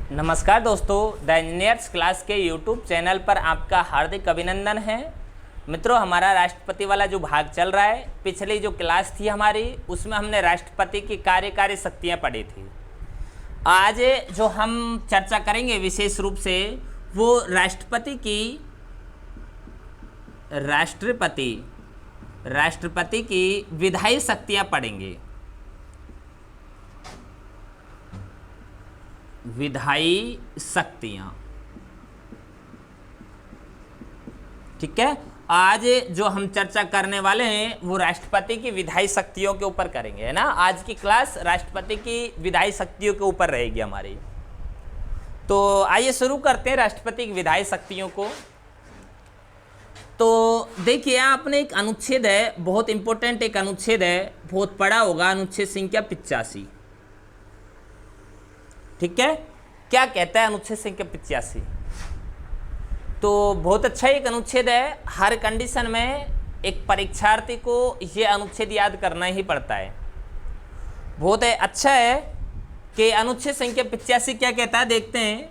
नमस्कार दोस्तों, the engineers class के यूट्यूब चैनल पर आपका हार्दिक अभिनंदन है। मित्रों, हमारा राष्ट्रपति वाला जो भाग चल रहा है, पिछली जो क्लास थी हमारी उसमें हमने राष्ट्रपति की कार्यकारी शक्तियाँ पढ़ी थी। आज जो हम चर्चा करेंगे विशेष रूप से वो राष्ट्रपति की विधायी शक्तियाँ पढ़ेंगे। विधायी शक्तियां, ठीक है। आज जो हम चर्चा करने वाले हैं वो राष्ट्रपति की विधायी शक्तियों के ऊपर करेंगे, है ना। आज की क्लास राष्ट्रपति की विधायी शक्तियों के ऊपर रहेगी हमारी। तो आइए शुरू करते हैं राष्ट्रपति की विधायी शक्तियों को। तो देखिए, आपने एक अनुच्छेद है, बहुत इंपॉर्टेंट एक अनुच्छेद है, बहुत पढ़ा होगा, अनुच्छेद संख्या 85। ठीक है, क्या कहता है अनुच्छेद संख्या 85? तो बहुत अच्छा एक अनुच्छेद है। हर कंडीशन में एक परीक्षार्थी को ये अनुच्छेद याद करना ही पड़ता है। बहुत अच्छा है कि अनुच्छेद संख्या 85 क्या कहता है, देखते हैं।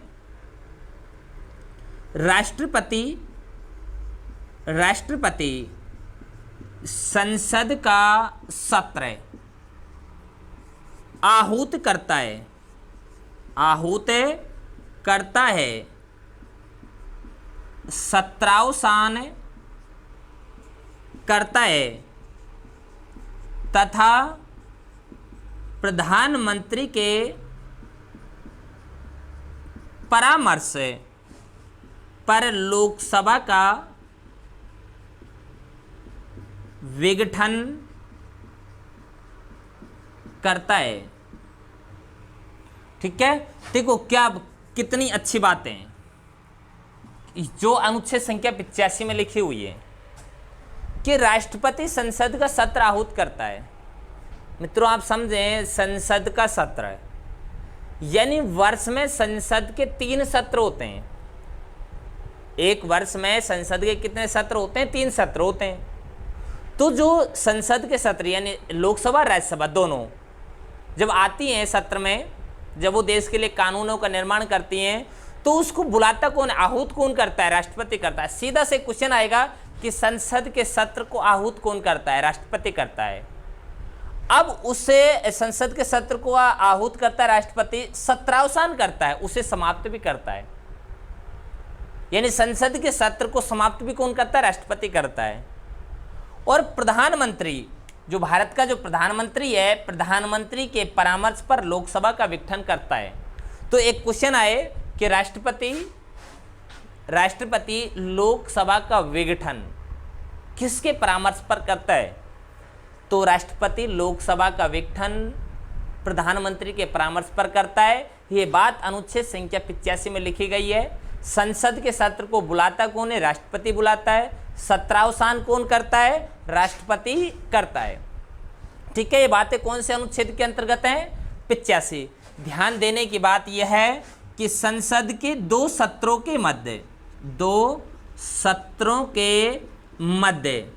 राष्ट्रपति संसद का सत्र आहूत करता है, सत्रावसान करता है तथा प्रधानमंत्री के परामर्श पर लोकसभा का विघटन करता है। ठीक है, देखो क्या कितनी अच्छी बातें हैं जो अनुच्छेद संख्या 85 में लिखी हुई है कि राष्ट्रपति संसद का सत्र आहूत करता है। मित्रों, आप समझें, संसद का सत्र है यानी वर्ष में संसद के 3 सत्र होते हैं। एक वर्ष में संसद के कितने सत्र होते हैं? 3 सत्र होते हैं। तो जो संसद के सत्र यानी लोकसभा राज्यसभा दोनों जब आती हैं सत्र में, जब वो देश के लिए कानूनों का निर्माण करती हैं, तो उसको बुलाता कौन, आहूत कौन करता है? राष्ट्रपति करता है। सीधा से क्वेश्चन आएगा कि संसद के सत्र को आहूत कौन करता है? राष्ट्रपति करता है। अब उसे संसद के सत्र को आहूत करता है राष्ट्रपति, सत्रावसान करता है, उसे समाप्त भी करता है। यानी संसद के सत्र को समाप्त भी कौन करता है? राष्ट्रपति करता है। और प्रधानमंत्री, जो भारत का जो प्रधानमंत्री है, प्रधानमंत्री के परामर्श पर लोकसभा का विघटन करता है। तो एक क्वेश्चन आए कि राष्ट्रपति लोकसभा का विघटन किसके परामर्श पर करता है? तो राष्ट्रपति लोकसभा का विघटन प्रधानमंत्री के परामर्श पर करता है। ये बात अनुच्छेद संख्या 85 में लिखी गई है। संसद के सत्र को बुलाता कौन है? राष्ट्रपति बुलाता है। सत्रावसान कौन करता है? राष्ट्रपति करता है। ठीक है, ये बातें कौन से अनुच्छेद के अंतर्गत हैं? 85। ध्यान देने की बात यह है कि संसद के 2 सत्रों के मध्य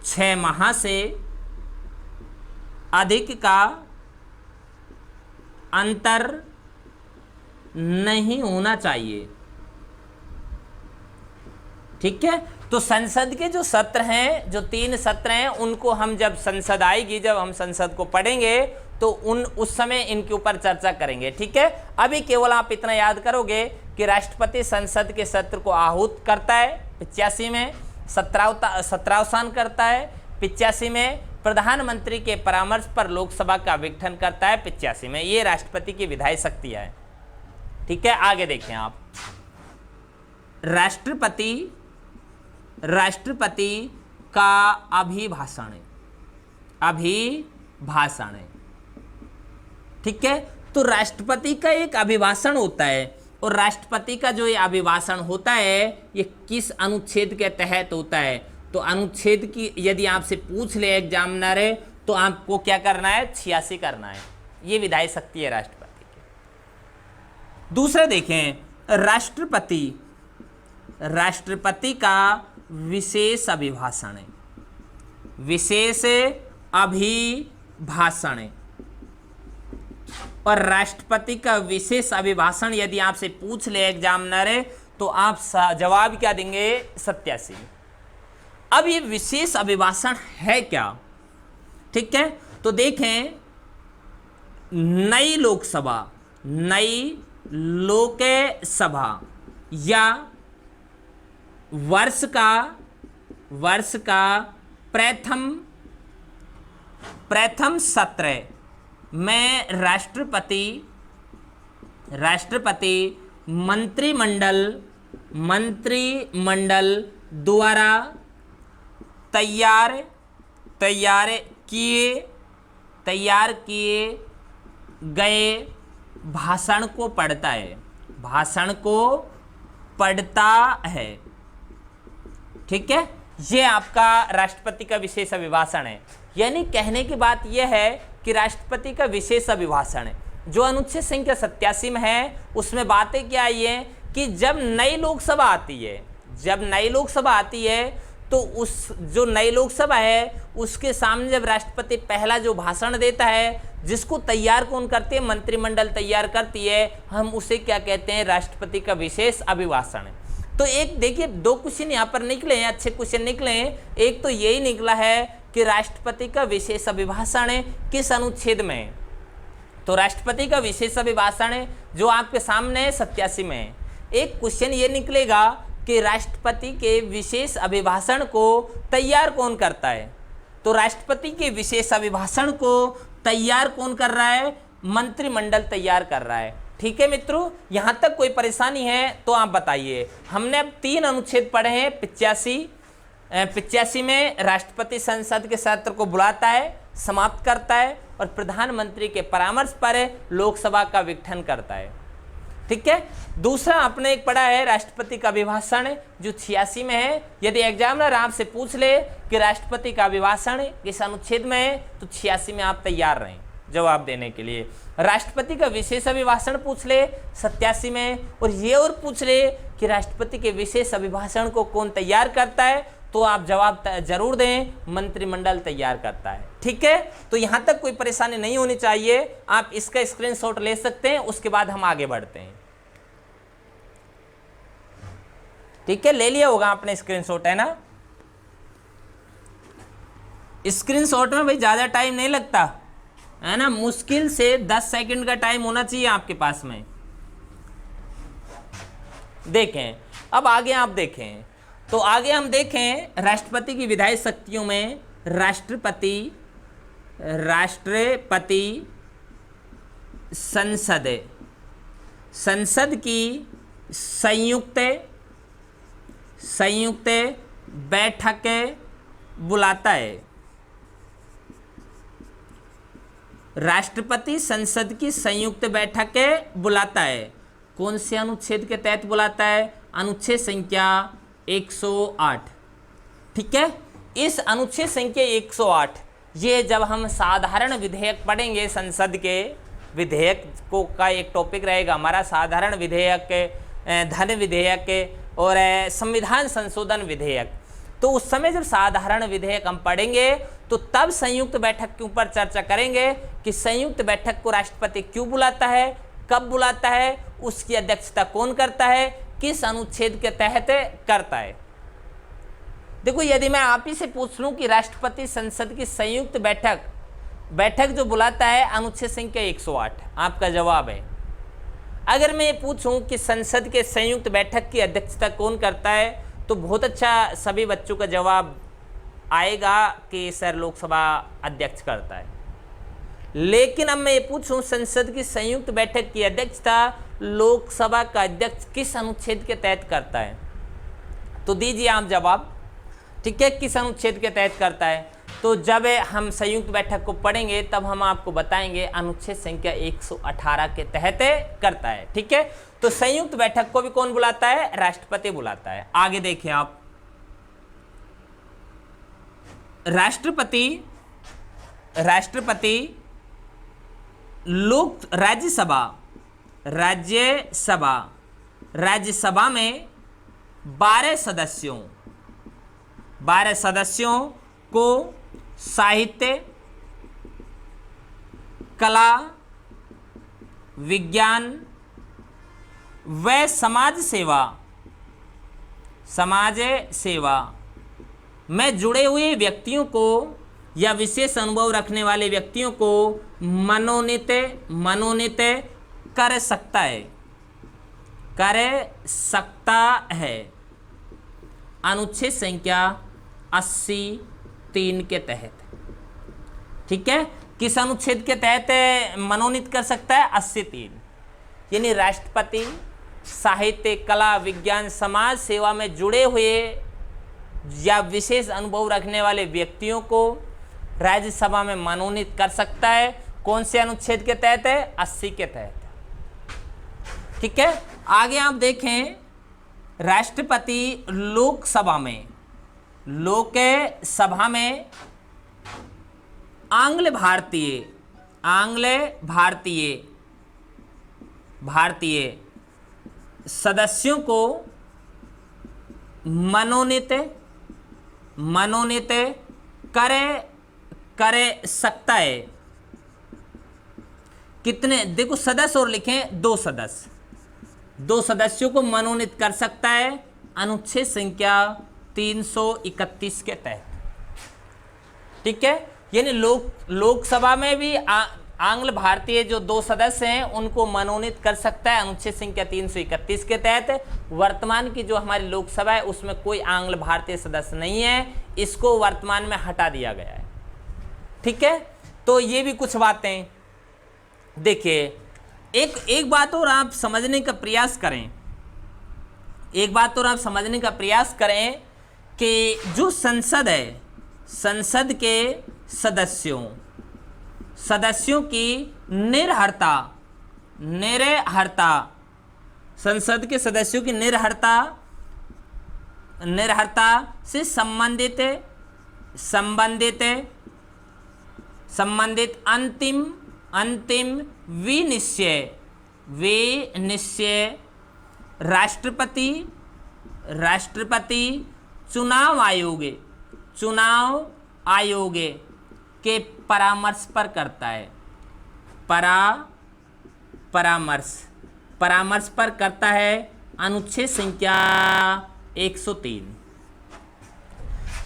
6 माह से अधिक का अंतर नहीं होना चाहिए। ठीक है, तो संसद के जो सत्र हैं, जो 3 सत्र हैं, उनको हम जब संसद आएगी, जब हम संसद को पढ़ेंगे तो उस समय इनके ऊपर चर्चा करेंगे। ठीक है, अभी केवल आप इतना याद करोगे कि राष्ट्रपति संसद के सत्र को आहूत करता है 85 में, सत्रावसान करता है 85 में, प्रधानमंत्री के परामर्श पर लोकसभा का विघटन करता है 85 में। ये राष्ट्रपति की विधायी शक्तियां है। ठीक है, आगे देखें आप। राष्ट्रपति का अभिभाषण है। ठीक है, तो राष्ट्रपति का एक अभिभाषण होता है, और राष्ट्रपति का जो ये अभिभाषण होता है ये किस अनुच्छेद के तहत होता है? तो अनुच्छेद की यदि आपसे पूछ ले एग्जामिनर है तो आपको क्या करना है? 86 करना है। ये विधायी शक्ति है राष्ट्रपति की। दूसरे देखें, राष्ट्रपति का विशेष अभिभाषण है। विशेष अभिभाषण और राष्ट्रपति का विशेष अभिभाषण यदि आपसे पूछ ले एग्जामिनर है तो आप जवाब क्या देंगे? 87। अब ये विशेष अभिभाषण है क्या? ठीक है, तो देखें, नई लोकसभा या वर्ष का प्रथम सत्र में राष्ट्रपति मंत्रिमंडल द्वारा तैयार किए गए भाषण को पढ़ता है। ठीक है, ये आपका राष्ट्रपति का विशेष अभिभाषण है। यानी कहने की बात यह है कि राष्ट्रपति का विशेष अभिभाषण है जो अनुच्छेद संख्या 87 में है। उसमें बातें क्या आई है कि जब नई लोकसभा आती है तो उस जो नई लोकसभा है उसके सामने जब राष्ट्रपति पहला जो भाषण देता है, जिसको तैयार कौन करती है? मंत्रिमंडल तैयार करती है। हम उसे क्या कहते हैं? राष्ट्रपति का विशेष अभिभाषण। तो एक देखिए, 2 क्वेश्चन यहाँ पर निकले हैं, अच्छे क्वेश्चन निकले हैं। एक तो यही निकला है कि राष्ट्रपति का विशेष अभिभाषण है किस अनुच्छेद में? तो राष्ट्रपति का विशेष अभिभाषण है जो आपके सामने है 87 में। एक क्वेश्चन ये निकलेगा कि राष्ट्रपति के विशेष अभिभाषण को तैयार कौन करता है? तो राष्ट्रपति के विशेष अभिभाषण को तैयार कौन कर रहा है? मंत्रिमंडल तैयार कर रहा है। ठीक है मित्रों, यहां तक कोई परेशानी है तो आप बताइए। हमने अब 3 अनुच्छेद पढ़े हैं। 85 में राष्ट्रपति संसद के सत्र को बुलाता है, समाप्त करता है और प्रधानमंत्री के परामर्श पर लोकसभा का विघटन करता है। ठीक है, दूसरा आपने एक पढ़ा है राष्ट्रपति का अभिभाषण जो 86 में है। यदि एग्जामिनर आपसे पूछ ले कि राष्ट्रपति का अभिभाषण किस अनुच्छेद में है तो 86 में आप तैयार रहें जवाब देने के लिए। राष्ट्रपति का विशेष अभिभाषण पूछ ले 87 में, और ये और पूछ ले कि राष्ट्रपति के विशेष अभिभाषण को कौन तैयार करता है तो आप जवाब जरूर दें, मंत्रिमंडल तैयार करता है। ठीक है, तो यहां तक कोई परेशानी नहीं होनी चाहिए। आप इसका स्क्रीनशॉट ले सकते हैं, उसके बाद हम आगे बढ़ते हैं। ठीक है, ले लिया होगा आपने स्क्रीनशॉट, है ना? स्क्रीनशॉट में भाई ज्यादा टाइम नहीं लगता, है ना? मुश्किल से 10 सेकंड का टाइम होना चाहिए आपके पास में। देखें, अब आगे आप देखें, तो आगे हम देखें राष्ट्रपति की विधायी शक्तियों में राष्ट्रपति संसद की संयुक्त बैठक बुलाता है। राष्ट्रपति संसद की संयुक्त बैठक बुलाता है। कौन से अनुच्छेद के तहत बुलाता है? अनुच्छेद संख्या 108। ठीक है, इस अनुच्छेद संख्या 108 ये जब हम साधारण विधेयक पढ़ेंगे, संसद के विधेयक को का एक टॉपिक रहेगा हमारा साधारण विधेयक, धन विधेयक और संविधान संशोधन विधेयक। तो उस समय जब साधारण विधेयक हम पढ़ेंगे तो तब संयुक्त बैठक के ऊपर चर्चा करेंगे कि संयुक्त बैठक को राष्ट्रपति क्यों बुलाता है, कब बुलाता है, उसकी अध्यक्षता कौन करता है, किस अनुच्छेद के तहत करता है। देखो, यदि मैं आप ही से पूछ लूं कि राष्ट्रपति संसद की संयुक्त बैठक जो बुलाता है अनुच्छेद संख्या 108, आपका जवाब है। अगर मैं ये पूछूं कि संसद के संयुक्त बैठक की अध्यक्षता कौन करता है तो बहुत अच्छा सभी बच्चों का जवाब आएगा कि सर लोकसभा अध्यक्ष करता है। लेकिन अब मैं ये पूछूं संसद की संयुक्त बैठक की अध्यक्षता लोकसभा का अध्यक्ष किस अनुच्छेद के तहत करता है, तो दीजिए आप जवाब। ठीक है, किस अनुच्छेद के तहत करता है? तो जब हम संयुक्त बैठक को पढ़ेंगे तब हम आपको बताएंगे अनुच्छेद संख्या 118 के तहत करता है। ठीक है, तो संयुक्त बैठक को भी कौन बुलाता है? राष्ट्रपति बुलाता है। आगे देखिए आप, राष्ट्रपति लोक राज्यसभा में 12 सदस्यों को साहित्य, कला विज्ञान व समाज सेवा में जुड़े हुए व्यक्तियों को या विशेष अनुभव रखने वाले व्यक्तियों को मनोनीत कर सकता है अनुच्छेद संख्या 83 के तहत। ठीक है, किस अनुच्छेद के तहत मनोनीत कर सकता है? 83। यानी राष्ट्रपति साहित्य, कला, विज्ञान, समाज सेवा में जुड़े हुए या विशेष अनुभव रखने वाले व्यक्तियों को राज्यसभा में मनोनीत कर सकता है। कौन से अनुच्छेद के तहत है? 80 के तहत। ठीक है, आगे आप देखें, राष्ट्रपति लोकसभा में आंग्ल भारतीय सदस्यों को मनोनीत करे सकता है। कितने? देखो, सदस्य और लिखें, 2 सदस्य, 2 सदस्यों को मनोनीत कर सकता है अनुच्छेद संख्या 331 के तहत। ठीक है, यानी लोकसभा में भी आंग्ल भारतीय जो 2 सदस्य हैं उनको मनोनीत कर सकता है अनुच्छेद संख्या 331 के तहत। वर्तमान की जो हमारी लोकसभा है उसमें कोई आंग्ल भारतीय सदस्य नहीं है, इसको वर्तमान में हटा दिया गया है। ठीक है, तो ये भी कुछ बातें देखिए। एक बात और आप समझने का प्रयास करें, कि जो संसद है, संसद के सदस्यों की निर्हरता, संसद के सदस्यों की निर्हरता से संबंधित अंतिम विनिश्चय राष्ट्रपति चुनाव आयोग के परामर्श पर करता है। परामर्श पर करता है अनुच्छेद संख्या 103।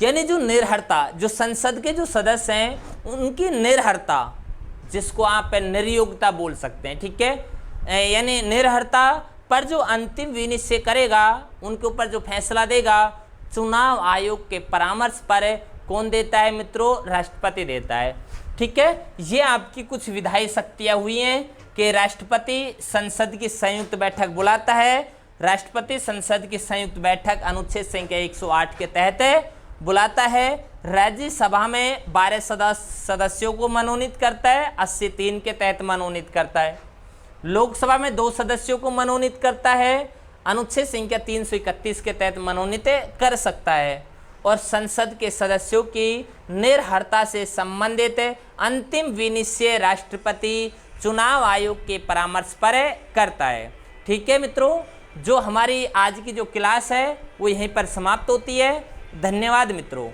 यानी जो निर्हरता, जो संसद के जो सदस्य हैं उनकी निर्हरता, जिसको आप निर्योग्यता बोल सकते हैं। ठीक है, यानी निर्हरता पर जो अंतिम विनिश्चय करेगा, उनके ऊपर जो फैसला देगा, चुनाव आयोग के परामर्श पर कौन देता है मित्रों? राष्ट्रपति देता है। ठीक है, ये आपकी कुछ विधायी शक्तियां हुई हैं कि राष्ट्रपति संसद की संयुक्त बैठक बुलाता है। राष्ट्रपति संसद की संयुक्त बैठक अनुच्छेद संख्या 108 के तहत बुलाता है। राज्यसभा में 12 सदस्यों को मनोनीत करता है, 83 के तहत मनोनीत करता है। लोकसभा में 2 सदस्यों को मनोनीत करता है, अनुच्छेद संख्या 331 के तहत मनोनीत कर सकता है। और संसद के सदस्यों की निर्हरता से संबंधित अंतिम विनिश्चय राष्ट्रपति चुनाव आयोग के परामर्श पर करता है। ठीक है मित्रों, जो हमारी आज की जो क्लास है वो यहीं पर समाप्त होती है। धन्यवाद मित्रों।